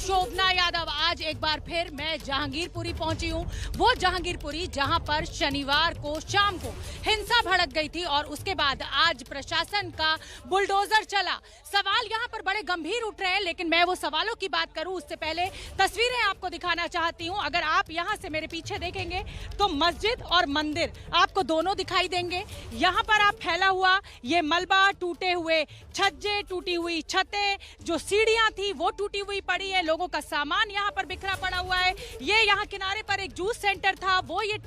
शोभना यादव। आज एक बार फिर मैं जहांगीरपुरी पहुंची हूं। वो जहांगीरपुरी जहां पर शनिवार को शाम को हिंसा भड़क गई थी और उसके बाद आज प्रशासन का बुलडोजर चला। सवाल यहां पर बड़े गंभीर उठ रहे हैं, लेकिन मैं वो सवालों की बात करूं उससे पहले तस्वीरें आपको दिखाना चाहती हूं। अगर आप यहां से मेरे पीछे देखेंगे तो मस्जिद और मंदिर आपको दोनों दिखाई देंगे। यहाँ पर आप फैला हुआ ये मलबा, टूटे हुए छज्जे, टूटी हुई छतें, जो सीढ़ियां थी वो टूटी हुई पड़ी है, लोगों का सामान यहाँ पर बिखरा पड़ा हुआ है। ये यहाँ किनारे पर एक जूस सेंटर था, वो ये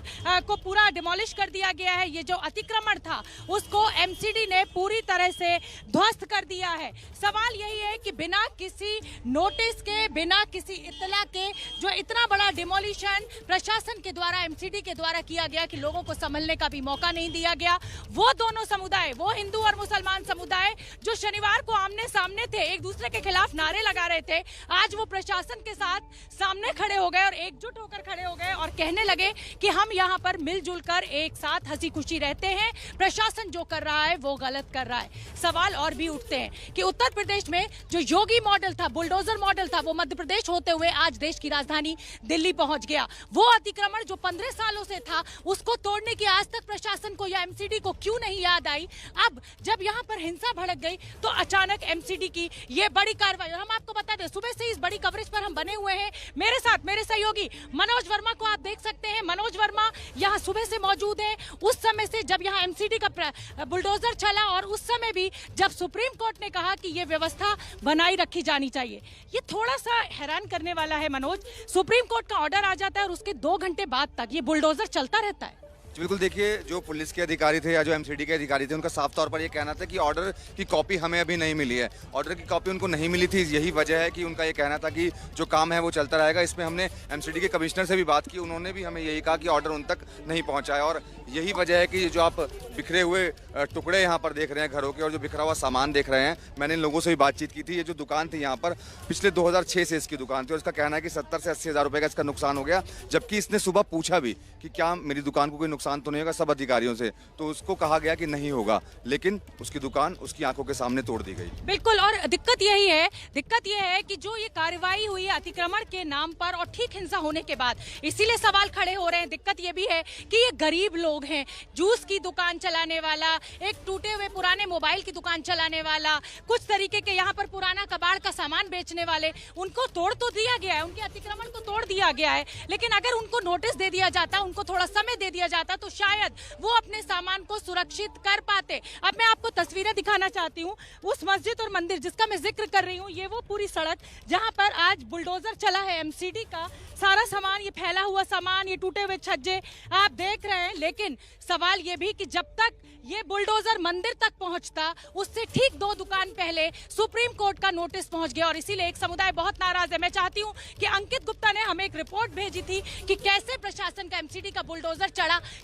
को पूरा डिमोलिश कर दिया गया है। ये जो अतिक्रमण था उसको एमसीडी ने पूरी तरह से ध्वस्त कर दिया है। सवाल यही है कि बिना किसी नोटिस के, बिना किसी इत्तला के जो इतना बड़ा डिमोलिशन प्रशासन के द्वारा, एमसीडी के द्वारा किया गया कि लोगों को संभलने का भी मौका नहीं दिया गया। वो दोनों समुदाय, वो हिंदू और मुसलमान समुदाय जो शनिवार को आमने सामने थे, एक दूसरे के खिलाफ नारे लगा रहे थे, आज वो प्रशासन के साथ सामने खड़े हो गए और एकजुट होकर खड़े हो गए और कहने लगे कि हम यहाँ पर मिलजुल कर एक साथ हंसी खुशी रहते हैं, प्रशासन जो कर रहा है वो गलत कर रहा है। सवाल और भी उठते हैं कि उत्तर प्रदेश में जो योगी मॉडल था, बुलडोजर मॉडल था, वो मध्य प्रदेश होते हुए आज देश की राजधानी दिल्ली पहुंच गया। वो अतिक्रमण जो 15 सालों से था उसको तोड़ने की आज तक प्रशासन को या एमसीडी को क्यों नहीं याद आई? अब जब यहाँ पर हिंसा भड़क गई तो अचानक एमसीडी की ये बड़ी कार्रवाई। हम आपको बता दें, सुबह से इस बड़ी कवरेज पर हम बने हुए हैं। मेरे साथ मेरे सहयोगी मनोज वर्मा को आप देख सकते हैं। मनोज वर्मा यहाँ सुबह से मौजूद है, उस समय से जब यहाँ एमसीडी का बुलडोजर चला और उस समय भी जब सुप्रीम कोर्ट ने कहा कि ये व्यवस्था बनाई रखी जानी चाहिए। ये थोड़ा सा हैरान करने वाला है मनोज, सुप्रीम कोर्ट का ऑर्डर आ जाता है और उसके 2 घंटे बाद तक ये बुलडोजर चलता रहता है। बिल्कुल, देखिए, जो पुलिस के अधिकारी थे या जो एमसीडी के अधिकारी थे, उनका साफ तौर पर ये कहना था कि ऑर्डर की कॉपी हमें अभी नहीं मिली है। ऑर्डर की कॉपी उनको नहीं मिली थी, यही वजह है कि उनका ये कहना था कि जो काम है वो चलता रहेगा। इसमें हमने एमसीडी के कमिश्नर से भी बात की, उन्होंने भी हमें यही कहा कि ऑर्डर उन तक नहीं पहुंचा है। और यही वजह है कि जो आप बिखरे हुए टुकड़े यहाँ पर देख रहे हैं घरों के और जो बिखरा हुआ सामान देख रहे हैं, मैंने इन लोगों से भी बातचीत की थी। ये जो दुकान थी यहाँ पर पिछले 2006 से इसकी दुकान थी और इसका कहना है कि 70 से 80 हज़ार रुपये का इसका नुकसान हो गया। जबकि इसने सुबह पूछा भी कि क्या मेरी दुकान को कोई नुकसान तो नहीं होगा सब अधिकारियों से, तो उसको कहा गया कि नहीं होगा, लेकिन उसकी दुकान उसकी आंखों के सामने तोड़ दी गई। बिल्कुल, और दिक्कत यह है कि जो ये कार्रवाई हुई है अतिक्रमण के नाम पर और ठीक हिंसा होने के बाद, इसीलिए सवाल खड़े हो रहे हैं। दिक्कत ये भी है कि ये गरीब लोग हैं, जूस की दुकान चलाने वाला, एक टूटे हुए पुराने मोबाइल की दुकान चलाने वाला, कुछ तरीके के यहाँ पर पुराना कबाड़ का सामान बेचने वाले, उनको तोड़ तो दिया गया है, उनके अतिक्रमण को तोड़ दिया गया है, लेकिन अगर उनको नोटिस दे दिया जाता, उनको थोड़ा समय दे दिया जाता तो शायद वो अपने सामान को सुरक्षित कर पाते। अब मैं आपको तस्वीरें दिखाना चाहती हूँ उस मस्जिद और मंदिर जिसका मैं जिक्र कर रही हूँ। ये वो पूरी सड़क जहाँ पर आज बुलडोजर चला है एमसीडी का, सारा सामान, ये फैला हुआ सामान, ये टूटे हुए छज्जे आप देख रहे हैं। लेकिन सवाल ये भी कि जब तक ये बुलडोजर मंदिर तक पहुंचता, उससे ठीक 2 दुकान पहले सुप्रीम कोर्ट का नोटिस पहुंच गया और इसीलिए एक समुदाय बहुत नाराज है। मैं चाहती हूं कि अंकित गुप्ता ने हमें एक रिपोर्ट भेजी थी कि कैसे प्रशासन का एमसीडी का बुलडोजर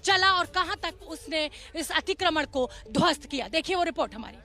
चला और कहां तक उसने इस अतिक्रमण को ध्वस्त किया। देखिए वो रिपोर्ट हमारी।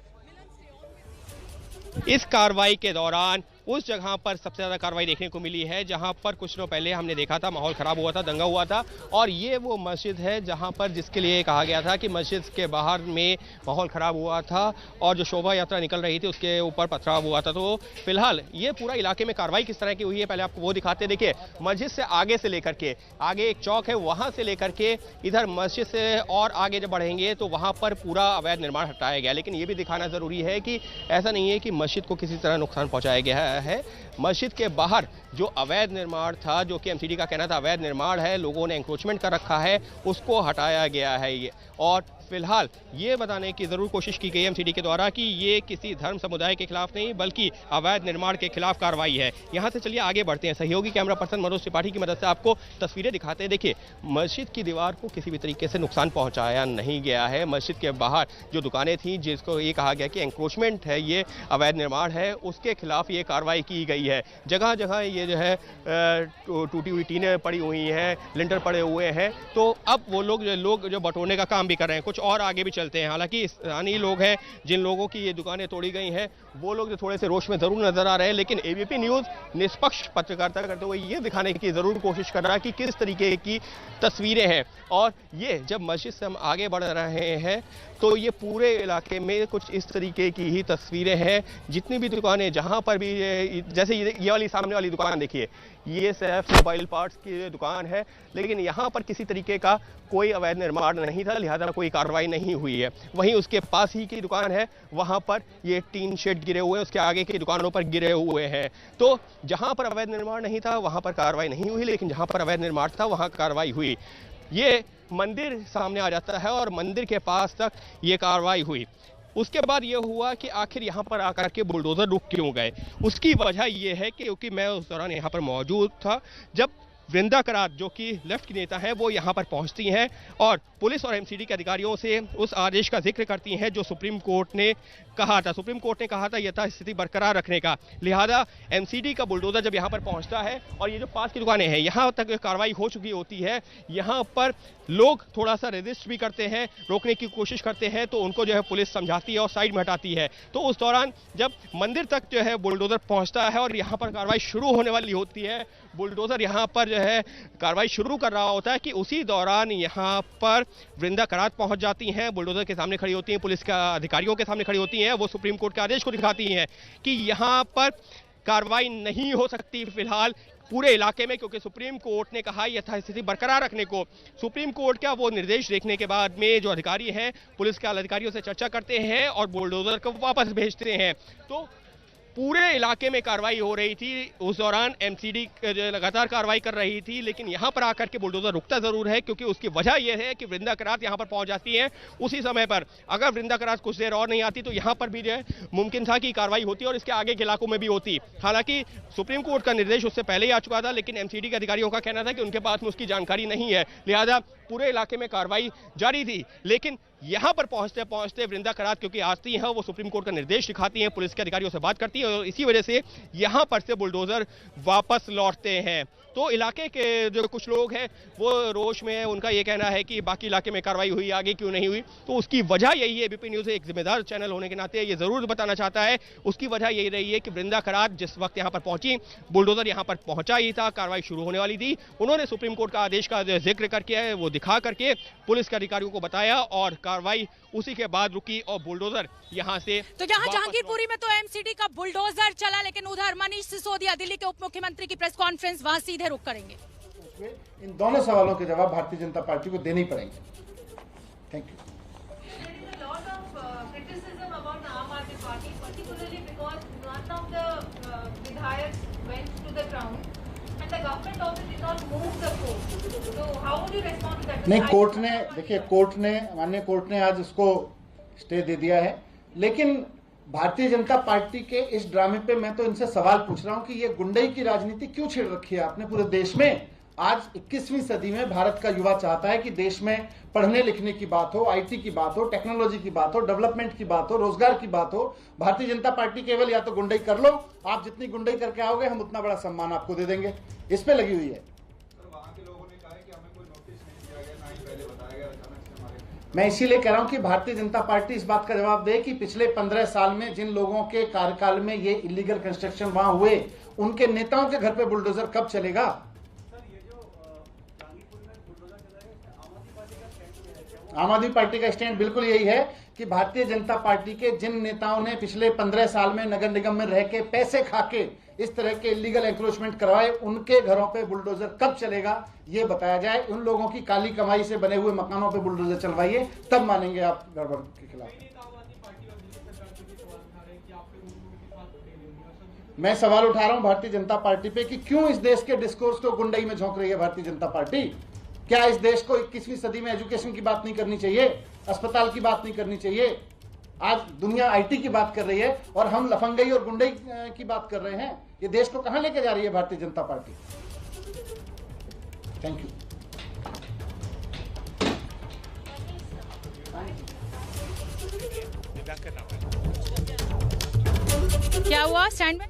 इस कार्रवाई के दौरान उस जगह पर सबसे ज़्यादा कार्रवाई देखने को मिली है जहां पर कुछ दिनों पहले हमने देखा था माहौल ख़राब हुआ था, दंगा हुआ था। और ये वो मस्जिद है जहां पर जिसके लिए कहा गया था कि मस्जिद के बाहर में माहौल ख़राब हुआ था और जो शोभा यात्रा निकल रही थी उसके ऊपर पथराव हुआ था। तो फिलहाल ये पूरा इलाके में कार्रवाई किस तरह की हुई है पहले आपको वो दिखाते। देखिए, मस्जिद से आगे से लेकर के, आगे एक चौक है, वहाँ से लेकर के इधर मस्जिद से और आगे जब बढ़ेंगे तो वहाँ पर पूरा अवैध निर्माण हटाया गया। लेकिन ये भी दिखाना ज़रूरी है कि ऐसा नहीं है कि मस्जिद को किसी तरह नुकसान पहुँचाया गया है। मस्जिद के बाहर जो अवैध निर्माण था, जो कि एमसीडी का कहना था अवैध निर्माण है, लोगों ने एंक्रोचमेंट कर रखा है, उसको हटाया गया है। ये और फिलहाल ये बताने की जरूर कोशिश की गई एमसीडी के द्वारा कि ये किसी धर्म समुदाय के खिलाफ नहीं बल्कि अवैध निर्माण के खिलाफ कार्रवाई है। यहाँ से चलिए आगे बढ़ते हैं, सहयोगी कैमरा पर्सन मनोज त्रिपाठी की मदद से आपको तस्वीरें दिखाते हैं। देखिए, मस्जिद की दीवार को किसी भी तरीके से नुकसान पहुँचाया नहीं गया है। मस्जिद के बाहर जो दुकानें थीं जिसको ये कहा गया कि एंक्रोचमेंट है, ये अवैध निर्माण है, उसके खिलाफ ये कार्रवाई की गई है। जगह जगह ये जो है टूटी हुई टीनें पड़ी हुई हैं, लिंटर पड़े हुए हैं। तो अब वो लोग जो बटोरने का काम भी कर रहे हैं। कुछ और आगे भी चलते हैं। हालांकि स्थानीय लोग हैं जिन लोगों की ये दुकानें तोड़ी गई हैं वो लोग जो थोड़े से रोष में जरूर नजर आ रहे हैं, लेकिन एबीपी न्यूज निष्पक्ष पत्रकारिता करते हुए ये दिखाने की जरूर कोशिश कर रहा है कि किस तरीके की तस्वीरें हैं। और ये जब मस्जिद से हम आगे बढ़ रहे हैं तो ये पूरे इलाके में कुछ इस तरीके की ही तस्वीरें हैं। जितनी भी दुकानें जहां पर भी, जैसे ये वाली सामने वाली दुकान देखिए, ये सिर्फ मोबाइल पार्ट्स की दुकान है, लेकिन यहाँ पर किसी तरीके का कोई अवैध निर्माण नहीं था, लिहाजा कोई कार्रवाई नहीं हुई है। वहीं उसके पास ही की दुकान है, वहाँ पर ये टीन शेड गिरे हुए हैं, उसके आगे की दुकानों पर गिरे हुए हैं। तो जहाँ पर अवैध निर्माण नहीं था वहाँ पर कार्रवाई नहीं हुई, लेकिन जहाँ पर अवैध निर्माण था वहाँ कार्रवाई हुई। ये मंदिर सामने आ जाता है और मंदिर के पास तक ये कार्रवाई हुई। उसके बाद ये हुआ कि आखिर यहाँ पर आकर के बुलडोजर रुक क्यों गए। उसकी वजह ये है कि क्योंकि मैं उस दौरान यहाँ पर मौजूद था जब वृंदा करात जो कि लेफ्ट की नेता हैं वो यहाँ पर पहुँचती हैं और पुलिस और एमसीडी के अधिकारियों से उस आदेश का जिक्र करती हैं जो सुप्रीम कोर्ट ने कहा था। सुप्रीम कोर्ट ने कहा था यथास्थिति बरकरार रखने का। लिहाजा एमसीडी का बुलडोजर जब यहाँ पर पहुँचता है और ये जो पास की दुकानें हैं यहाँ तक कार्रवाई हो चुकी होती है, यहाँ पर लोग थोड़ा सा रेजिस्ट भी करते हैं, रोकने की कोशिश करते हैं, तो उनको जो है पुलिस समझाती है और साइड में हटाती है। तो उस दौरान जब मंदिर तक जो है बुलडोजर पहुँचता है और यहाँ पर कार्रवाई शुरू होने वाली होती है, बुलडोजर यहाँ पर जो है कार्रवाई शुरू कर रहा होता है कि उसी दौरान यहाँ पर वृंदा करात पहुंच जाती हैं, बुलडोजर के सामने खड़ी होती हैं, पुलिस के अधिकारियों के सामने खड़ी होती हैं। वो सुप्रीम कोर्ट के आदेश को दिखाती हैं कि यहाँ पर कार्रवाई नहीं हो सकती फिलहाल पूरे इलाके में, क्योंकि सुप्रीम कोर्ट ने कहा यथास्थिति बरकरार रखने को। सुप्रीम कोर्ट का वो निर्देश देखने के बाद में जो अधिकारी हैं पुलिस के अधिकारियों से चर्चा करते हैं और बुलडोजर को वापस भेजते हैं। तो पूरे इलाके में कार्रवाई हो रही थी। उस दौरान एमसीडी लगातार कार्रवाई कर रही थी, लेकिन यहाँ पर आकर के बुलडोजर रुकता जरूर है, क्योंकि उसकी वजह यह है कि वृंदा करात यहाँ पर पहुँच जाती है उसी समय पर। अगर वृंदा करात कुछ देर और नहीं आती तो यहाँ पर भी जो है मुमकिन था कि कार्रवाई होती और इसके आगे के इलाकों में भी होती। हालांकि सुप्रीम कोर्ट का निर्देश उससे पहले ही आ चुका था, लेकिन एमसीडी के अधिकारियों का कहना था कि उनके पास में उसकी जानकारी नहीं है, लिहाजा पूरे इलाके में कार्रवाई जारी थी। लेकिन यहाँ पर पहुंचते पहुंचते वृंदा करात क्योंकि आती हैं, वो सुप्रीम कोर्ट का निर्देश दिखाती हैं, पुलिस के अधिकारियों से बात करती हैं और इसी वजह से यहाँ पर से बुलडोजर वापस लौटते हैं। तो इलाके के जो कुछ लोग हैं वो रोष में है, उनका ये कहना है कि बाकी इलाके में कार्रवाई हुई, आगे क्यों नहीं हुई। तो उसकी वजह यही है, एबीपी न्यूज़ एक जिम्मेदार चैनल होने के नाते ये जरूर बताना चाहता है, उसकी वजह यही रही है कि वृंदा करात जिस वक्त यहाँ पर पहुंची, बुलडोजर यहाँ पर पहुंचा ही था, कार्रवाई शुरू होने वाली थी। उन्होंने सुप्रीम कोर्ट का आदेश का जिक्र करके वो दिखा करके पुलिस के अधिकारियों को बताया और कार्रवाई उसी के बाद रुकी और बुलडोजर यहाँ से। तो यहाँ जहांगीरपुरी में तो एमसीडी का बुलडोजर चला, लेकिन उधर मनीष सिसोदिया दिल्ली के उप मुख्यमंत्री की प्रेस कॉन्फ्रेंस, वहां सीधे रुक करेंगे। इन दोनों सवालों के जवाब भारतीय जनता पार्टी को देने ही पड़ेंगे। Thank you. नहीं, कोर्ट ने देखिए, माननीय कोर्ट ने आज उसको स्टे दे दिया है, लेकिन भारतीय जनता पार्टी के इस ड्रामे पे मैं तो इनसे सवाल पूछ रहा हूं कि ये गुंडई की राजनीति क्यों छेड़ रखी है आपने पूरे देश में। आज 21वीं सदी में भारत का युवा चाहता है कि देश में पढ़ने लिखने की बात हो, आईटी की बात हो, टेक्नोलॉजी की बात हो, डेवलपमेंट की बात हो, रोजगार की बात हो। भारतीय जनता पार्टी केवल या तो गुंडई कर लो, आप जितनी गुंडई करके आओगे हम उतना बड़ा सम्मान आपको दे देंगे, इस पे लगी हुई है। मैं इसीलिए कह रहा हूं कि भारतीय जनता पार्टी इस बात का जवाब दे कि पिछले 15 साल में जिन लोगों के कार्यकाल में ये इलीगल कंस्ट्रक्शन वहां हुए, उनके नेताओं के घर पे बुलडोजर कब चलेगा। आम आदमी पार्टी का स्टैंड बिल्कुल यही है कि भारतीय जनता पार्टी के जिन नेताओं ने पिछले 15 साल में नगर निगम में रह के पैसे खा के इस तरह के इलीगल एंक्रोचमेंट करवाए, उनके घरों पे बुलडोजर कब चलेगा ये बताया जाए। उन लोगों की काली कमाई से बने हुए मकानों पे बुलडोजर चलवाइए, तब मानेंगे आप गड़बड़ के खिलाफ। मैं सवाल उठा रहा हूं भारतीय जनता पार्टी पे कि क्यों इस देश के डिस्कोर्स को गुंडई में झोंक रही है भारतीय जनता पार्टी। क्या इस देश को 21वीं सदी में एजुकेशन की बात नहीं करनी चाहिए, अस्पताल की बात नहीं करनी चाहिए। आज दुनिया आईटी की बात कर रही है और हम लफंगई और गुंडई की बात कर रहे हैं। ये देश को कहां लेके जा रही है Bharatiya Janata party. Thank you. क्या हुआ स्टैंड में?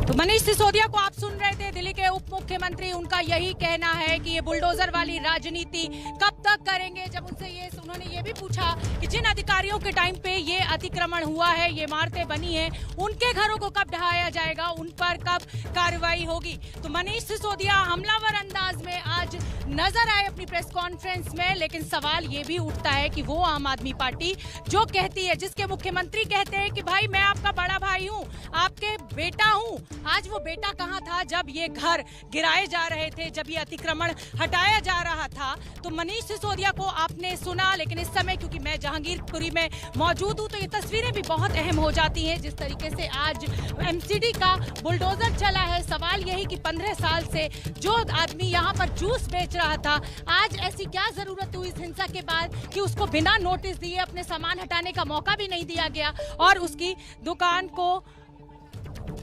तो मनीष सिसोदिया को आप सुन रहे थे, दिल्ली के उप मुख्यमंत्री, उनका यही कहना है कि ये बुलडोजर वाली राजनीति कब तक करेंगे। जब उनसे उन्होंने ये भी पूछा कि जिन अधिकारियों के टाइम पे ये अतिक्रमण हुआ है, ये इमारतें बनी है, उनके घरों को कब ढहाया जाएगा, उन पर कब कार्रवाई होगी। तो मनीष सिसोदिया हमलावर अंदाज में आज नजर आए अपनी प्रेस कॉन्फ्रेंस में, लेकिन सवाल ये भी उठता है कि वो आम आदमी पार्टी जो कहती है, जिसके मुख्यमंत्री कहते हैं कि भाई मैं आपका बड़ा भाई हूँ, आपके बेटा हूँ, आज वो बेटा कहाँ था जब ये घर गिराए जा रहे थे, जब ये अतिक्रमण हटाया जा रहा था। तो मनीष सिसोदिया को आपने सुना, लेकिन इस समय क्योंकि मैं जहांगीरपुरी में मौजूद हूँ तो ये तस्वीरें भी बहुत अहम हो जाती हैं। जिस तरीके से आज एमसीडी का बुलडोजर चला है, सवाल यही कि 15 साल से जो आदमी यहाँ पर जूस बेच रहा था, आज ऐसी क्या जरूरत हुई इस हिंसा के बाद कि उसको बिना नोटिस दिए अपने सामान हटाने का मौका भी नहीं दिया गया और उसकी दुकान को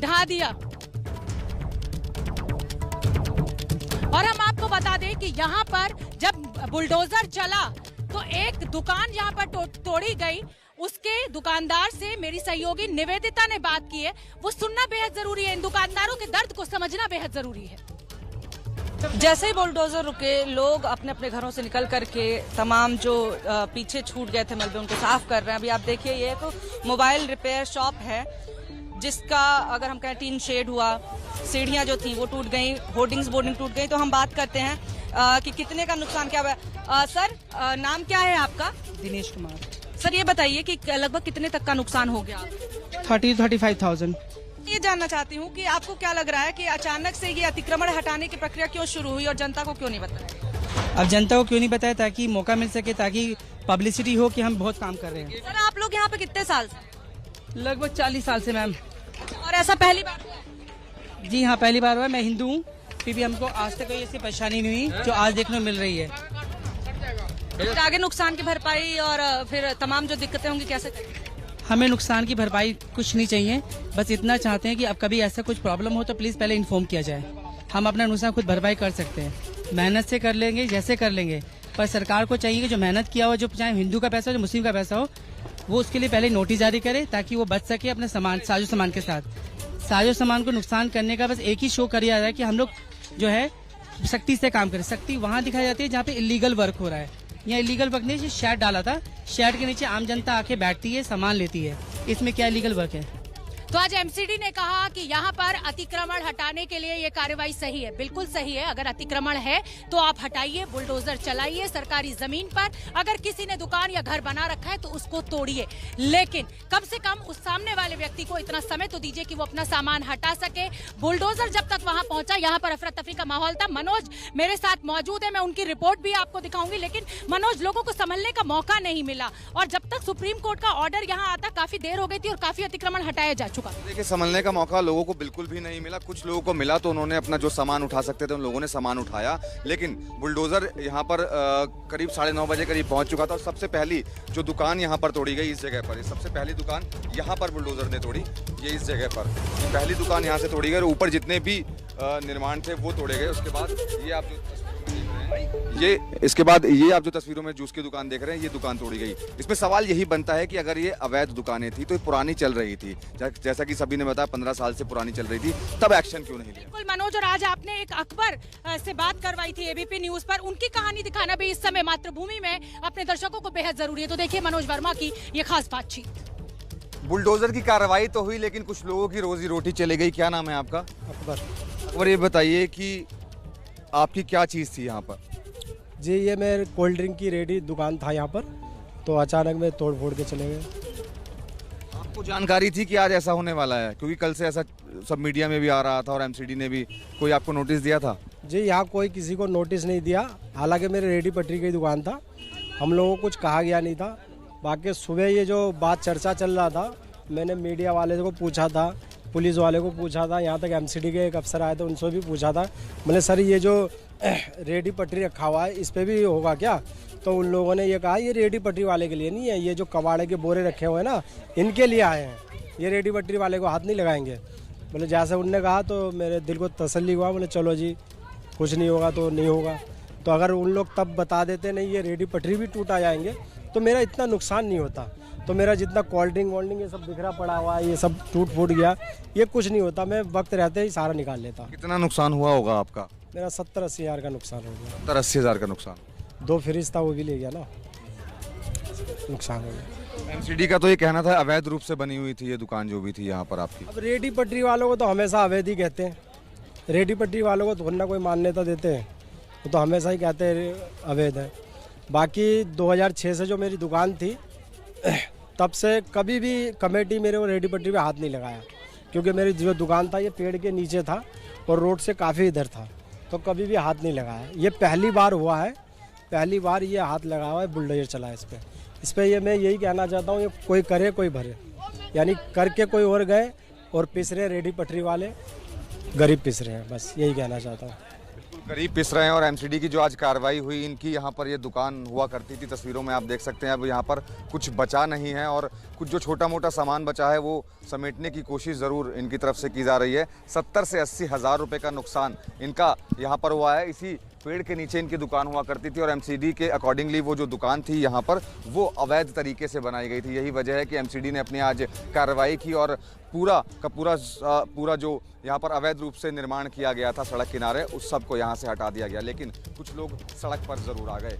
ढा दिया। और हम आपको बता दें कि यहाँ पर जब बुलडोजर चला तो एक दुकान यहाँ पर तोड़ी गई, उसके दुकानदार से मेरी सहयोगी निवेदिता ने बात की है, वो सुनना बेहद जरूरी है। इन दुकानदारों के दर्द को समझना बेहद जरूरी है। जैसे ही बुलडोजर रुके, लोग अपने अपने घरों से निकल करके तमाम जो पीछे छूट गए थे मलबे उनको साफ कर रहे हैं। अभी आप देखिए, ये एक मोबाइल रिपेयर शॉप है जिसका अगर हम कहें टीन शेड हुआ, सीढ़ियां जो थी वो टूट गई, होर्डिंग्स बोर्डिंग टूट गई। तो हम बात करते हैं कि कितने का नुकसान क्या हुआ। सर, नाम क्या है आपका? दिनेश कुमार। सर, ये बताइए कि लगभग कितने तक का नुकसान हो गया? 30-35,000। ये जानना चाहती हूँ कि आपको क्या लग रहा है कि अचानक से ये अतिक्रमण हटाने की प्रक्रिया क्यों शुरू हुई और जनता को क्यों नहीं बताया? अब जनता को क्यों नहीं बताया? ताकि मौका मिल सके, ताकि पब्लिसिटी हो कि हम बहुत काम कर रहे हैं। सर, आप लोग यहाँ पे कितने साल से? लगभग 40 साल से मैम। और ऐसा पहली बार हुआ? जी हाँ, पहली बार हुआ। मैं हिंदू हूँ, फिर भी हमको आज तक कोई ऐसी परेशानी नहीं हुई जो आज देखने को मिल रही है। फिर आगे नुकसान की भरपाई और फिर तमाम जो दिक्कतें होंगी कैसे करेंगे? हमें नुकसान की भरपाई कुछ नहीं चाहिए, बस इतना चाहते हैं कि अब कभी ऐसा कुछ प्रॉब्लम हो तो प्लीज पहले इन्फॉर्म किया जाए। हम अपना नुकसान खुद भरपाई कर सकते हैं, मेहनत से कर लेंगे, जैसे कर लेंगे, पर सरकार को चाहिए कि जो मेहनत किया हो, जो चाहे हिंदू का पैसा हो, जो मुस्लिम का पैसा हो, वो उसके लिए पहले नोटिस जारी करे ताकि वो बच सके अपने साजो सामान के साथ। साजो सामान को नुकसान करने का बस एक ही शो किया जा रहा है कि हम लोग जो है सख्ती से काम करें। सख्ती वहाँ दिखाई जाती है जहाँ पे इलीगल वर्क हो रहा है। यहाँ इलीगल वर्क नहीं, शेड डाला था, शेड के नीचे आम जनता आके बैठती है, सामान लेती है, इसमें क्या इलीगल वर्क है? तो आज एमसीडी ने कहा कि यहाँ पर अतिक्रमण हटाने के लिए ये कार्रवाई सही है, बिल्कुल सही है। अगर अतिक्रमण है तो आप हटाइए, बुलडोजर चलाइए सरकारी जमीन पर। अगर किसी ने दुकान या घर बना रखा है तो उसको तोड़िए, लेकिन कम से कम उस सामने वाले व्यक्ति को इतना समय तो दीजिए कि वो अपना सामान हटा सके। बुलडोजर जब तक वहां पहुंचा, यहाँ पर अफरा तफरी का माहौल था। मनोज मेरे साथ मौजूद है, मैं उनकी रिपोर्ट भी आपको दिखाऊंगी। लेकिन मनोज, लोगों को संभलने का मौका नहीं मिला और जब तक सुप्रीम कोर्ट का ऑर्डर यहाँ आता काफी देर हो गई थी और काफी अतिक्रमण हटाया जा चुका। देखिए, संभलने का मौका लोगों को बिल्कुल भी नहीं मिला। कुछ लोगों को मिला तो उन्होंने अपना जो सामान उठा सकते थे उन लोगों ने सामान उठाया, लेकिन बुलडोजर यहाँ पर करीब 9:30 बजे करीब पहुंच चुका था। और सबसे पहली जो दुकान यहाँ पर तोड़ी गई इस जगह पर, सबसे पहली दुकान यहाँ पर बुलडोजर ने तोड़ी, ये इस जगह पर पहली दुकान यहाँ से तोड़ी गई और ऊपर जितने भी निर्माण थे वो तोड़े गए। उसके बाद ये आप जो इसके बाद ये आप जो तस्वीरों में जूस की दुकान देख रहे हैं, ये दुकान तोड़ी गई। इसमें सवाल यही बनता है कि अगर ये अवैध दुकानें थी तो पुरानी चल रही थी, जैसा कि सभी ने बताया 15 साल से पुरानी चल रही थी, तब एक्शन क्यों नहीं लिया? बिल्कुल मनोज, और आज आपने एक अकबर से बात करवाई थी एबीपी न्यूज पर, उनकी कहानी दिखाना भी इस समय मातृभूमि में अपने दर्शकों को बेहद जरूरी है। तो देखिए मनोज वर्मा की ये खास बातचीत। बुलडोजर की कार्रवाई तो हुई, लेकिन कुछ लोगों की रोजी रोटी चली गई। क्या नाम है आपका? अकबर। और ये बताइए कि आपकी क्या चीज थी यहाँ पर? जी, ये मेरे कोल्ड ड्रिंक की रेडी दुकान था यहाँ पर, तो अचानक में तोड़ फोड़ के चले गए। आपको जानकारी थी कि आज ऐसा होने वाला है? क्योंकि कल से ऐसा सब मीडिया में भी आ रहा था और एमसीडी ने भी, कोई आपको नोटिस दिया था? जी, यहाँ कोई किसी को नोटिस नहीं दिया। हालांकि मेरे रेडी पटरी की दुकान था, हम लोगों को कुछ कहा गया नहीं था। बाकी सुबह ये जो बात चर्चा चल रहा था, मैंने मीडिया वाले को पूछा था, पुलिस वाले को पूछा था, यहाँ तक एमसीडी के एक अफसर आए थे, उनसे भी पूछा था। मैंने सर ये जो रेडी पटरी रखा हुआ है इस पर भी होगा क्या? तो उन लोगों ने ये कहा ये रेडी पटरी वाले के लिए नहीं है, ये जो कबाड़े के बोरे रखे हुए हैं ना, इनके लिए आए हैं, ये रेडी पटरी वाले को हाथ नहीं लगाएंगे। बोले जैसे उनने कहा तो मेरे दिल को तसल्ली हुआ। बोले चलो जी, कुछ नहीं होगा तो नहीं होगा। तो अगर उन लोग तब बता देते नहीं ये रेडी पटरी भी टूटा जाएंगे तो मेरा इतना नुकसान नहीं होता। तो मेरा जितना कोल्ड ड्रिंक वोल्ड ड्रिंक ये सब बिखरा पड़ा हुआ है, ये सब टूट फूट गया, ये कुछ नहीं होता, मैं वक्त रहते ही सारा निकाल लेता। कितना नुकसान हुआ होगा आपका? मेरा 70-80 हज़ार का नुकसान हो गया। 70-80 हज़ार का नुकसान? 2 फ्रिज था वो भी ले गया ना, नुकसान हो गया। एमसीडी का तो ये कहना था अवैध रूप से बनी हुई थी ये दुकान जो भी थी यहाँ पर आपकी। अब रेडी पटरी वालों को तो हमेशा अवैध ही कहते हैं, रेडी पटरी वालों को थोड़ी ना कोई मान्यता देते हैं, वो तो हमेशा ही कहते हैं अवैध है। बाकी 2006 से जो मेरी दुकान थी तब से कभी भी कमेटी मेरे को रेडी पटरी पे हाथ नहीं लगाया, क्योंकि मेरी जो दुकान था ये पेड़ के नीचे था और रोड से काफ़ी इधर था, तो कभी भी हाथ नहीं लगाया। ये पहली बार हुआ है, पहली बार ये हाथ लगा हुआ है, बुलडोजर चला है इस पर ये मैं यही कहना चाहता हूँ, ये कोई करे कोई भरे, यानी करके कोई और गए और पिस रहे रेडी पटरी वाले, गरीब पिस रहे हैं, बस यही कहना चाहता हूँ। गरीब पिस रहे हैं। और एमसीडी की जो आज कार्रवाई हुई, इनकी यहाँ पर ये दुकान हुआ करती थी, तस्वीरों में आप देख सकते हैं अब यहाँ पर कुछ बचा नहीं है और कुछ जो छोटा मोटा सामान बचा है वो समेटने की कोशिश ज़रूर इनकी तरफ से की जा रही है। 70 से 80 हज़ार रुपये का नुकसान इनका यहाँ पर हुआ है। इसी पेड़ के नीचे इनकी दुकान हुआ करती थी और एमसीडी के अकॉर्डिंगली वो जो दुकान थी यहाँ पर वो अवैध तरीके से बनाई गई थी। यही वजह है कि एमसीडी ने अपनी आज कार्रवाई की और पूरा का पूरा जो यहाँ पर अवैध रूप से निर्माण किया गया था सड़क किनारे, उस सब को यहाँ से हटा दिया गया, लेकिन कुछ लोग सड़क पर जरूर आ गए।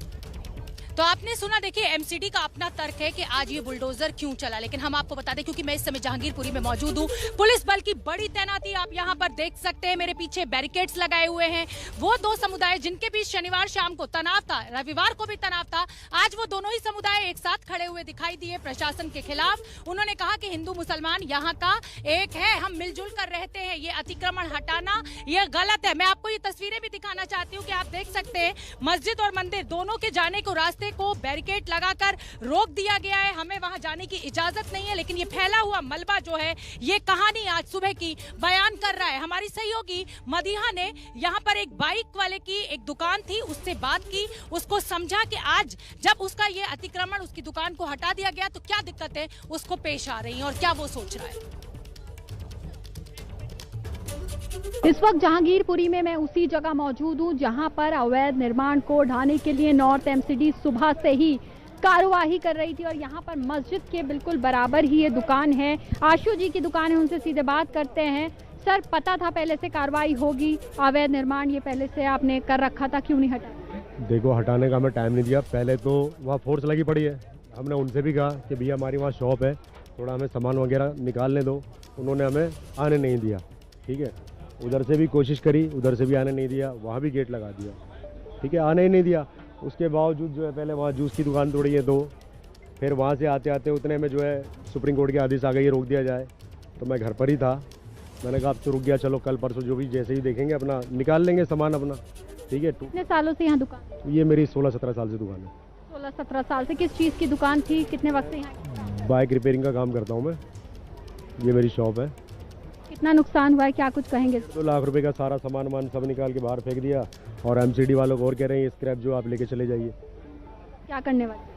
तो आपने सुना, देखिए एमसीडी का अपना तर्क है कि आज ये बुलडोजर क्यों चला, लेकिन हम आपको बता दें, क्योंकि मैं इस समय जहांगीरपुरी में मौजूद हूँ, पुलिस बल की बड़ी तैनाती आप यहाँ पर देख सकते हैं। मेरे पीछे बैरिकेड्स लगाए हुए हैं। वो दो समुदाय जिनके बीच शनिवार शाम को तनाव था, रविवार को भी तनाव था, आज वो दोनों ही समुदाय एक साथ खड़े हुए दिखाई दिए प्रशासन के खिलाफ। उन्होंने कहा कि हिंदू मुसलमान यहाँ का एक है, हम मिलजुल कर रहते हैं, ये अतिक्रमण हटाना ये गलत है। मैं आपको ये तस्वीरें भी दिखाना चाहती हूँ कि आप देख सकते हैं मस्जिद और मंदिर दोनों के जाने को रास्ते को बैरिकेड लगाकर रोक दिया गया है, हमें वहां जाने की इजाजत नहीं है। लेकिन ये फैला हुआ मलबा जो है ये कहानी आज सुबह की बयान कर रहा है। हमारी सहयोगी मदीहा ने यहाँ पर एक बाइक वाले की एक दुकान थी, उससे बात की, उसको समझा कि आज जब उसका ये अतिक्रमण उसकी दुकान को हटा दिया गया तो क्या दिक्कतें उसको पेश आ रही हैं और क्या वो सोच रहा है। इस वक्त जहांगीरपुरी में मैं उसी जगह मौजूद हूं जहां पर अवैध निर्माण को ढाने के लिए नॉर्थ एमसीडी सुबह से ही कार्यवाही कर रही थी और यहां पर मस्जिद के बिल्कुल बराबर ही ये दुकान है। आशु जी की दुकान है, उनसे सीधे बात करते हैं। सर, पता था पहले से कार्रवाई होगी, अवैध निर्माण ये पहले से आपने कर रखा था, क्यों नहीं हटा? देखो, हटाने का हमें टाइम नहीं दिया। पहले तो वहाँ फोर्स लगी पड़ी है, हमने उनसे भी कहा कि भैया हमारी वहाँ शॉप है, थोड़ा हमें सामान वगैरह निकालने दो, उन्होंने हमें आने नहीं दिया। ठीक है, उधर से भी कोशिश करी, उधर से भी आने नहीं दिया, वहाँ भी गेट लगा दिया। ठीक है, आने ही नहीं दिया। उसके बावजूद जो है पहले वहाँ जूस की दुकान तोड़ी है 2, फिर वहाँ से आते आते उतने में जो है सुप्रीम कोर्ट के आदेश आ गई, रोक दिया जाए। तो मैं घर पर ही था, मैंने कहा अब तो रुक गया, चलो कल परसों जो भी जैसे ही देखेंगे अपना निकाल लेंगे सामान अपना। ठीक है। कितने सालों से यहाँ दुकान? ये मेरी 16-17 साल से दुकान है। 16-17 साल से। किस चीज़ की दुकान थी, कितने वक्त से यहाँ? बाइक रिपेयरिंग का काम करता हूँ मैं, ये मेरी शॉप है। कितना नुकसान हुआ है, क्या कुछ कहेंगे? 2 लाख रुपए का सारा सामान वामान सब निकाल के बाहर फेंक दिया और एमसीडी वालों को और कह रहे हैं स्क्रैप जो आप लेके चले जाइए। क्या करने वाले?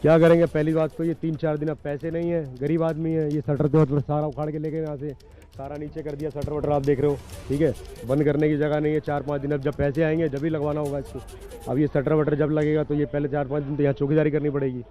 क्या करेंगे? पहली बात तो ये 3-4 दिन अब पैसे नहीं है, गरीब आदमी है, ये शटर तो सारा उखाड़ के लेके यहाँ से सारा नीचे कर दिया, शटर वटर आप देख रहे हो। ठीक है, बंद करने की जगह नहीं है। 4-5 दिन अब जब पैसे आएंगे जब ही लगवाना होगा इसको। अब ये शटर वटर जब लगेगा तो ये पहले 4-5 दिन तो यहाँ चौकीदारी करनी पड़ेगी,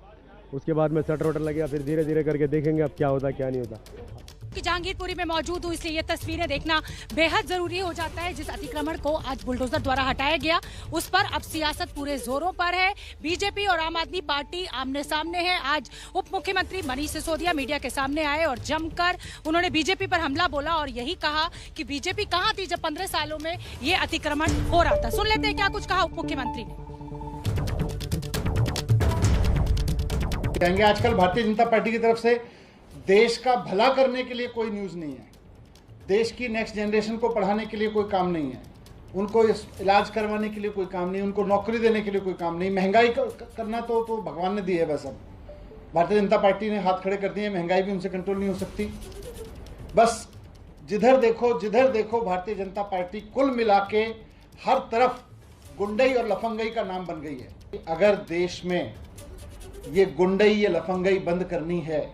उसके बाद में शटर वटर लगेगा, फिर धीरे धीरे करके देखेंगे अब क्या होता है क्या नहीं होता। कि जहांगीरपुरी में मौजूद हूँ इसलिए ये तस्वीरें देखना बेहद जरूरी हो जाता है। जिस अतिक्रमण को आज बुलडोजर द्वारा हटाया गया उस पर अब सियासत पूरे जोरों पर है। बीजेपी और आम आदमी पार्टी आमने सामने है। आज उप मुख्यमंत्री मनीष सिसोदिया मीडिया के सामने आए और जमकर उन्होंने बीजेपी पर हमला बोला और यही कहा कि बीजेपी कहाँ थी जब 15 सालों में ये अतिक्रमण हो रहा था। सुन लेते हैं क्या कुछ कहा उप मुख्यमंत्री ने। कहेंगे आजकल भारतीय जनता पार्टी की तरफ से देश का भला करने के लिए कोई न्यूज़ नहीं है, देश की नेक्स्ट जनरेशन को पढ़ाने के लिए कोई काम नहीं है, उनको इलाज करवाने के लिए कोई काम नहीं, उनको नौकरी देने के लिए कोई काम नहीं। महंगाई करना तो भगवान ने दी है, बस अब भारतीय जनता पार्टी ने हाथ खड़े कर दिए, महंगाई भी उनसे कंट्रोल नहीं हो सकती। बस जिधर देखो भारतीय जनता पार्टी कुल मिला के हर तरफ गुंडई और लफंगई का नाम बन गई है। अगर देश में ये गुंडई ये लफंगई बंद करनी है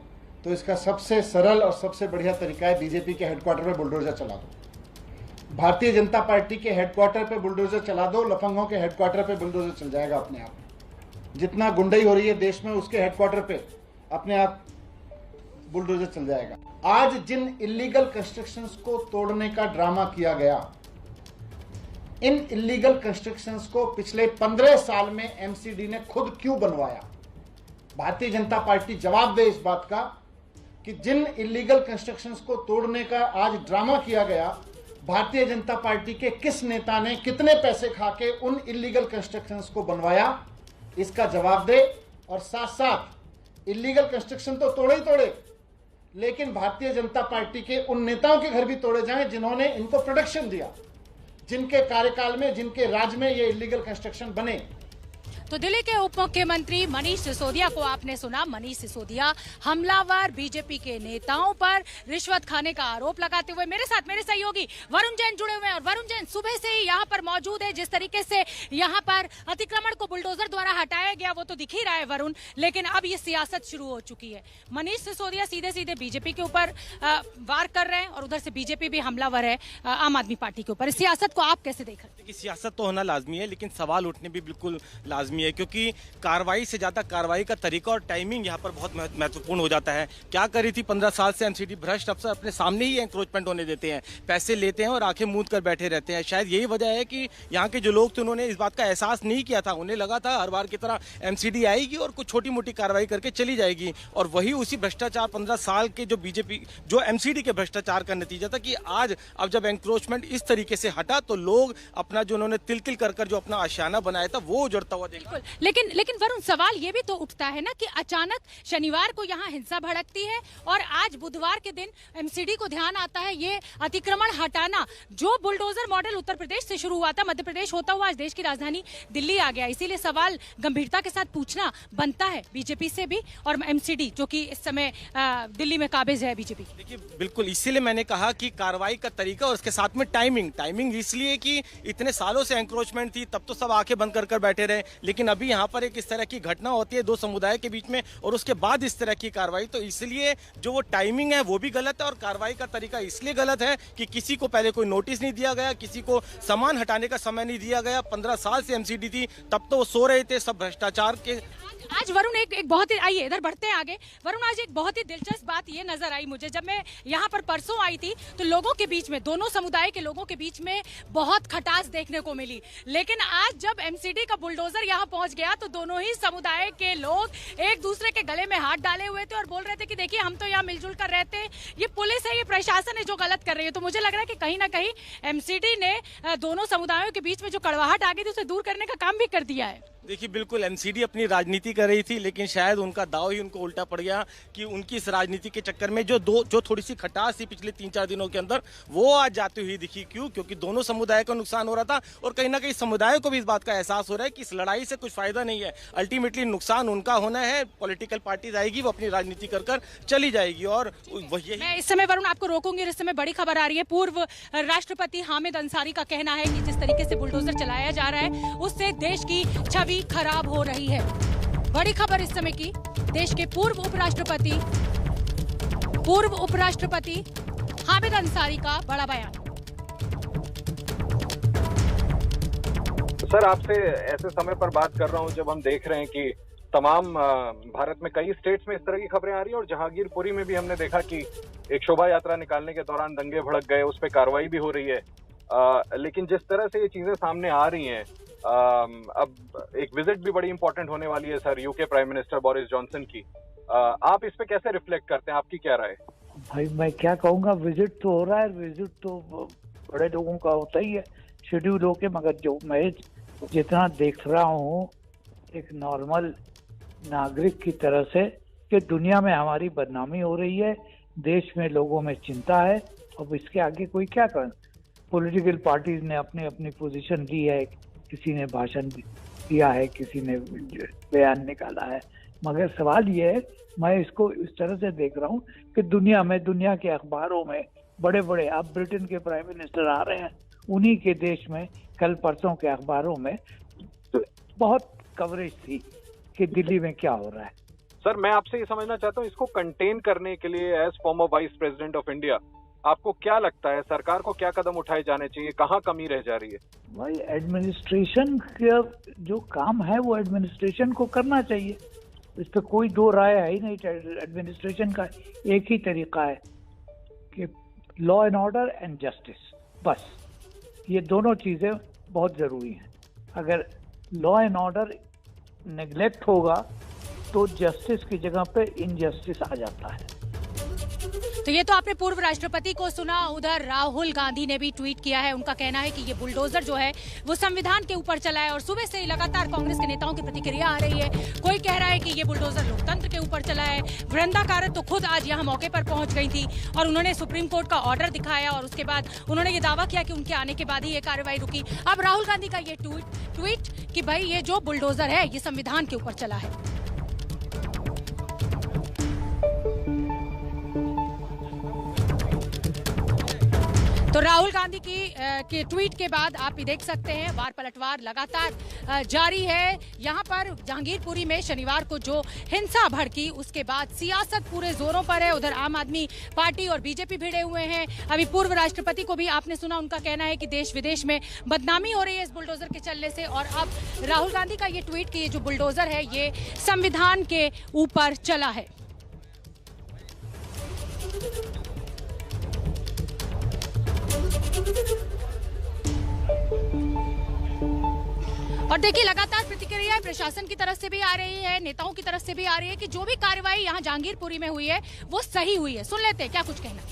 तो इसका सबसे सरल और सबसे बढ़िया तरीका है बीजेपी के हेडक्वार्टर पे बुलडोजर चला दो, भारतीय जनता पार्टी के हेडक्वार्टर पे बुलडोजर चला दो, लफंगों के हेडक्वार्टर पे बुलडोजर चल जाएगा अपने आप। जितना गुंडई हो रही है देश में उसके हेडक्वार्टर पे अपने आप बुलडोजर चल जाएगा। आज जिन इलीगल कंस्ट्रक्शंस को तोड़ने का ड्रामा किया गया, इन इलीगल कंस्ट्रक्शंस को पिछले 15 साल में एमसीडी ने खुद क्यों बनवाया? भारतीय जनता पार्टी जवाब दे इस बात का कि जिन इलीगल कंस्ट्रक्शंस को तोड़ने का आज ड्रामा किया गया, भारतीय जनता पार्टी के किस नेता ने कितने पैसे खा के उन इलीगल कंस्ट्रक्शंस को बनवाया, इसका जवाब दे। और साथ साथ इलीगल कंस्ट्रक्शन तो तोड़े ही तोड़े, लेकिन भारतीय जनता पार्टी के उन नेताओं के घर भी तोड़े जाएं जिन्होंने इनको प्रोटेक्शन दिया, जिनके कार्यकाल में, जिनके राज में ये इलीगल कंस्ट्रक्शन बने। तो दिल्ली के उप मुख्यमंत्री मनीष सिसोदिया को आपने सुना। मनीष सिसोदिया हमलावर बीजेपी के नेताओं पर रिश्वत खाने का आरोप लगाते हुए मेरे साथ मेरे सहयोगी वरुण जैन जुड़े हुए हैं। और वरुण जैन सुबह से ही यहाँ पर मौजूद है। जिस तरीके से यहाँ पर अतिक्रमण को बुलडोजर द्वारा हटाया गया वो तो दिख ही रहा है वरुण, लेकिन अब ये सियासत शुरू हो चुकी है। मनीष सिसोदिया सीधे सीधे बीजेपी के ऊपर वार कर रहे हैं और उधर से बीजेपी भी हमलावर है आम आदमी पार्टी के ऊपर। इस सियासत को आप कैसे देख रहे हैं? सियासत तो होना लाजमी है, लेकिन सवाल उठने भी बिल्कुल लाजमी है, क्योंकि कार्रवाई से ज्यादा कार्रवाई का तरीका और टाइमिंग यहाँ पर बहुत महत्वपूर्ण हो जाता है। क्या करी थी 15 साल से एमसीडी? भ्रष्ट अफसर अपने सामने ही एंक्रोचमेंट होने देते हैं, पैसे लेते हैं और आंखें मूंद कर बैठे रहते हैं। शायद यही वजह है कि यहाँ के जो लोग थे उन्होंने इस बात का एहसास नहीं किया था। उन्हें लगा था हर बार की तरह एमसीडी आएगी और कुछ छोटी मोटी कार्रवाई करके चली जाएगी, और वही उसी भ्रष्टाचार 15 साल के जो बीजेपी जो एमसीडी के भ्रष्टाचार का नतीजा था कि आज अब जब एंक्रोचमेंट इस तरीके से हटा तो लोग अपना जो उन्होंने तिल तिल कर जो अपना आशियाना बनाया था वो उजड़ता हुआ देखा। लेकिन वरुण, सवाल ये भी तो उठता है ना कि अचानक शनिवार को यहाँ हिंसा भड़कती है और आज बुधवार के दिन एमसीडी को ध्यान आता है ये अतिक्रमण हटाना। जो बुलडोजर मॉडल उत्तर प्रदेश से शुरू हुआ था, मध्य प्रदेश होता हुआ आज देश की राजधानी दिल्ली आ गया। इसीलिए सवाल गंभीरता के साथ पूछना बनता है बीजेपी से भी और एमसीडी जो कि इस समय दिल्ली में काबिज है बीजेपी। देखिए बिल्कुल, इसीलिए मैंने कहा कि कार्रवाई का तरीका और उसके साथ में टाइमिंग इसलिए कि इतने सालों से एंक्रोचमेंट थी, तब तो सब आंखें बंद कर बैठे रहे, लेकिन अभी यहाँ पर एक इस तरह की घटना होती है दो समुदाय के बीच में और उसके बाद इस तरह की कार्रवाई, तो इसलिए जो वो टाइमिंग है वो भी गलत है और कार्रवाई का तरीका इसलिए गलत है कि किसी को पहले कोई नोटिस नहीं दिया गया, किसी को सामान हटाने का समय नहीं दिया गया। 15 साल से एमसीडी थी, तब तो वो सो रहे थे सब भ्रष्टाचार के। आज वरुण एक बहुत ही, आइए इधर बढ़ते हैं आगे। वरुण, आज एक बहुत ही दिलचस्प बात ये नजर आई मुझे, जब मैं यहाँ पर परसों आई थी तो लोगों के बीच में, दोनों समुदाय के लोगों के बीच में बहुत खटास देखने को मिली, लेकिन आज जब एमसीडी का बुलडोजर यहाँ पहुंच गया तो दोनों ही समुदाय के लोग एक दूसरे के गले में हाथ डाले हुए थे और बोल रहे थे कि देखिए हम तो यहाँ मिलजुल कर रहते हैं, ये पुलिस है, ये प्रशासन है जो गलत कर रही है। तो मुझे लग रहा है कि कहीं ना कहीं एमसीडी ने दोनों समुदायों के बीच में जो कड़वाहट आ गई थी उसे दूर करने का काम भी कर दिया है। देखिए बिल्कुल, एमसीडी अपनी राजनीति कर रही थी, लेकिन शायद उनका दाव ही उनको उल्टा पड़ गया कि उनकी इस राजनीति के चक्कर में जो थोड़ी सी खटास थी पिछले 3-4 दिनों के अंदर वो आज जाती हुई दिखी। क्यों? क्योंकि दोनों समुदाय को नुकसान हो रहा था और कहीं ना कहीं समुदाय को भी इस बात का एहसास हो रहा है कि इस लड़ाई से कुछ फायदा नहीं है, अल्टीमेटली नुकसान उनका होना है। पॉलिटिकल पार्टीज आएगी, वो अपनी राजनीति कर चली जाएगी। और वही मैं इस समय वरुण आपको रोकूंगी, इस समय बड़ी खबर आ रही है। पूर्व राष्ट्रपति हामिद अंसारी का कहना है कि जिस तरीके से बुलडोजर चलाया जा रहा है उससे देश की छवि खराब हो रही है। बड़ी खबर इस समय की, देश के पूर्व उपराष्ट्रपति हामिद अंसारी का बड़ा बयान। सर, आपसे ऐसे समय पर बात कर रहा हूं जब हम देख रहे हैं कि तमाम भारत में कई स्टेट्स में इस तरह की खबरें आ रही हैं और जहांगीरपुरी में भी हमने देखा कि एक शोभा यात्रा निकालने के दौरान दंगे भड़क गए, उस पर कार्रवाई भी हो रही है। लेकिन जिस तरह से ये चीजें सामने आ रही हैं, अब एक विजिट भी बड़ी इंपॉर्टेंट होने वाली है sir, UK prime minister Boris Johnson की। आप इस पे कैसे रिफ्लेक्ट करते हैं, आपकी क्या राय? भाई मैं क्या कहूँगा, विजिट तो हो रहा है, विजिट तो बड़े लोगों का होता ही है शेड्यूल होके, मगर जो मैं जितना देख रहा हूँ एक नॉर्मल नागरिक की तरह से कि दुनिया में हमारी बदनामी हो रही है, देश में लोगों में चिंता है। अब इसके आगे कोई क्या करे? पॉलिटिकल पार्टीज ने अपनी अपनी पोजीशन ली है, किसी ने भाषण दिया है, किसी ने बयान निकाला है, मगर सवाल ये है, मैं इसको इस तरह से देख रहा हूँ कि दुनिया के अखबारों में बड़े बड़े, अब ब्रिटेन के प्राइम मिनिस्टर आ रहे हैं, उन्हीं के देश में कल परसों के अखबारों में तो बहुत कवरेज थी कि दिल्ली में क्या हो रहा है। सर, मैं आपसे ये समझना चाहता हूँ, इसको कंटेन करने के लिए as former vice president of India आपको क्या लगता है, सरकार को क्या कदम उठाए जाने चाहिए, कहाँ कमी रह जा रही है? भाई एडमिनिस्ट्रेशन का जो काम है वो एडमिनिस्ट्रेशन को करना चाहिए। इस पर कोई दो राय है ही नहीं। एडमिनिस्ट्रेशन का एक ही तरीका है कि law and order and justice, बस ये दोनों चीज़ें बहुत ज़रूरी हैं। अगर लॉ एंड ऑर्डर नेग्लेक्ट होगा तो जस्टिस की जगह पे इनजस्टिस आ जाता है। तो ये तो आपने पूर्व राष्ट्रपति को सुना। उधर राहुल गांधी ने भी ट्वीट किया है। उनका कहना है कि ये बुलडोजर जो है वो संविधान के ऊपर चला है और सुबह से ही लगातार कांग्रेस के नेताओं की प्रतिक्रिया आ रही है। कोई कह रहा है कि ये बुलडोजर लोकतंत्र के ऊपर चला है। वृंदा कारत तो खुद आज यहाँ मौके पर पहुंच गई थी और उन्होंने सुप्रीम कोर्ट का ऑर्डर दिखाया और उसके बाद उन्होंने ये दावा किया कि उनके आने के बाद ही ये कार्रवाई रुकी। अब राहुल गांधी का ये ट्वीट कि भाई ये जो बुलडोजर है ये संविधान के ऊपर चला है। तो राहुल गांधी की ट्वीट के बाद आप भी देख सकते हैं वार पलटवार लगातार जारी है। यहाँ पर जहांगीरपुरी में शनिवार को जो हिंसा भड़की उसके बाद सियासत पूरे जोरों पर है। उधर आम आदमी पार्टी और बीजेपी भिड़े हुए हैं। अभी पूर्व राष्ट्रपति को भी आपने सुना, उनका कहना है कि देश विदेश में बदनामी हो रही है इस बुलडोजर के चलने से। और अब राहुल गांधी का ये ट्वीट कि ये जो बुलडोजर है ये संविधान के ऊपर चला है। और देखिए लगातार प्रतिक्रिया प्रशासन की तरफ से भी आ रही है, नेताओं की तरफ से भी आ रही है कि जो भी कार्रवाई यहाँ जहांगीरपुरी में हुई है वो सही हुई है। सुन लेते हैं क्या कुछ कहना।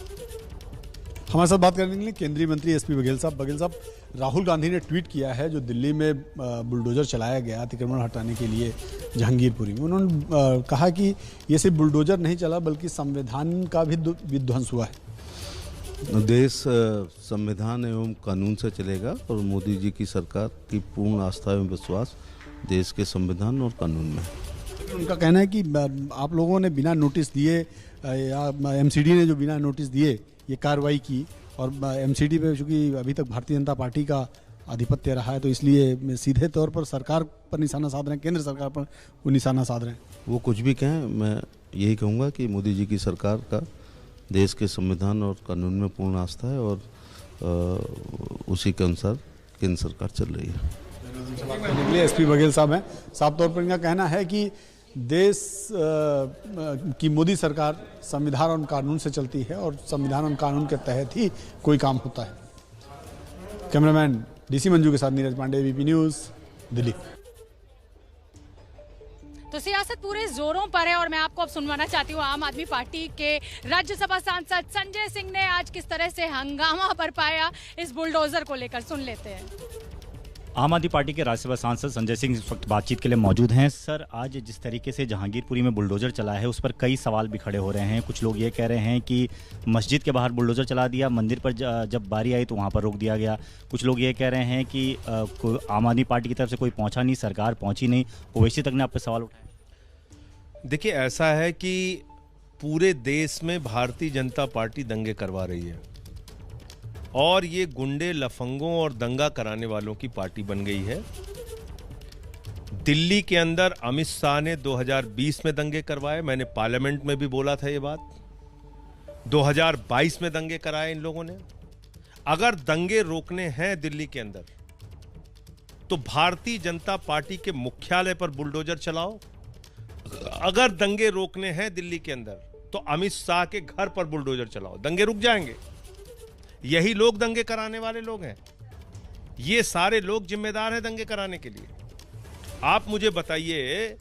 हमारे साथ बात करने के लिए केंद्रीय मंत्री एसपी बघेल साहब, राहुल गांधी ने ट्वीट किया है जो दिल्ली में बुलडोजर चलाया गया अतिक्रमण हटाने के लिए जहांगीरपुरी में। उन्होंने कहा कि ये सिर्फ बुलडोजर नहीं चला बल्कि संविधान का भी विध्वंस हुआ है। देश संविधान एवं कानून से चलेगा और मोदी जी की सरकार की पूर्ण आस्था एवं विश्वास देश के संविधान और कानून में। उनका कहना है कि आप लोगों ने बिना नोटिस दिए या एमसीडी ने जो बिना नोटिस दिए ये कार्रवाई की और एमसीडी पे चूँकि अभी तक भारतीय जनता पार्टी का आधिपत्य रहा है तो इसलिए सीधे तौर पर सरकार पर निशाना साध रहे हैं, केंद्र सरकार पर वो निशाना साध रहे हैं। वो कुछ भी कहें, मैं यही कहूँगा कि मोदी जी की सरकार का देश के संविधान और कानून में पूर्ण आस्था है और उसी के अनुसार केंद्र सरकार चल रही है। एसपी बघेल साहब हैं, साफ तौर पर इनका कहना है कि देश की मोदी सरकार संविधान और कानून से चलती है और संविधान और कानून के तहत ही कोई काम होता है। कैमरामैन डीसी मंजू के साथ नीरज पांडे, एबीपी न्यूज़, दिल्ली। तो सियासत पूरे जोरों पर है और मैं आपको अब सुनवाना चाहती हूँ आम आदमी पार्टी के राज्यसभा सांसद संजय सिंह ने आज किस तरह से हंगामा बरपाया इस बुलडोजर को लेकर। सुन लेते हैं। आम आदमी पार्टी के राज्यसभा सांसद संजय सिंह इस वक्त बातचीत के लिए मौजूद हैं। सर, आज जिस तरीके से जहांगीरपुरी में बुलडोजर चला है उस पर कई सवाल भी खड़े हो रहे हैं। कुछ लोग ये कह रहे हैं कि मस्जिद के बाहर बुलडोजर चला दिया, मंदिर पर जब बारी आई तो वहाँ पर रोक दिया गया। कुछ लोग ये कह रहे हैं कि आम आदमी पार्टी की तरफ से कोई पहुँचा नहीं, सरकार पहुँची नहीं। ओवैसी तक ने आप पर सवाल उठाए। देखिए, ऐसा है कि पूरे देश में भारतीय जनता पार्टी दंगे करवा रही है और ये गुंडे, लफंगों और दंगा कराने वालों की पार्टी बन गई है। दिल्ली के अंदर अमित शाह ने 2020 में दंगे करवाए, मैंने पार्लियामेंट में भी बोला था ये बात। 2022 में दंगे कराए इन लोगों ने। अगर दंगे रोकने हैं दिल्ली के अंदर तो भारतीय जनता पार्टी के मुख्यालय पर बुलडोजर चलाओ। अगर दंगे रोकने हैं दिल्ली के अंदर तो अमित शाह के घर पर बुलडोजर चलाओ, दंगे रुक जाएंगे। यही लोग दंगे कराने वाले लोग हैं। ये सारे लोग जिम्मेदार हैं दंगे कराने के लिए। आप मुझे बताइए,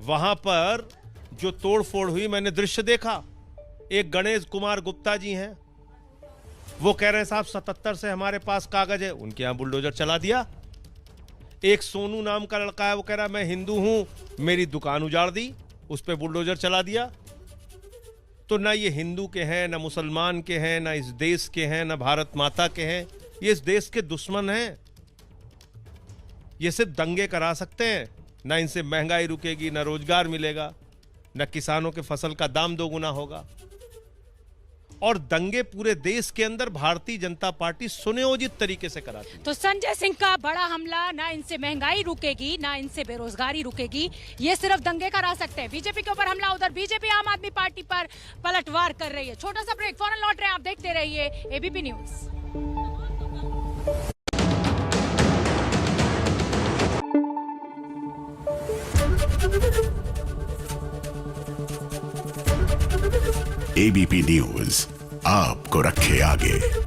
वहां पर जो तोड़फोड़ हुई, मैंने दृश्य देखा। एक गणेश कुमार गुप्ता जी हैं, वो कह रहे हैं साहब 77 से हमारे पास कागज है, उनके यहां बुलडोजर चला दिया। एक सोनू नाम का लड़का है, वो कह रहा है मैं हिंदू हूं, मेरी दुकान उजाड़ दी, उस पर बुलडोजर चला दिया। तो ना ये हिंदू के हैं, ना मुसलमान के हैं, ना इस देश के हैं, ना भारत माता के हैं। ये इस देश के दुश्मन हैं। ये सिर्फ दंगे करा सकते हैं, ना इनसे महंगाई रुकेगी, ना रोजगार मिलेगा, ना किसानों के फसल का दाम दोगुना होगा। और दंगे पूरे देश के अंदर भारतीय जनता पार्टी सुनियोजित तरीके से कराती है। तो संजय सिंह का बड़ा हमला, ना इनसे महंगाई रुकेगी, ना इनसे बेरोजगारी रुकेगी, ये सिर्फ दंगे करा सकते हैं। बीजेपी के ऊपर हमला, उधर बीजेपी आम आदमी पार्टी पर पलटवार कर रही है। छोटा सा ब्रेक, फौरन लौट रहे हैं, आप देखते रहिए एबीपी न्यूज। एबीपी न्यूज आपको रखे आगे।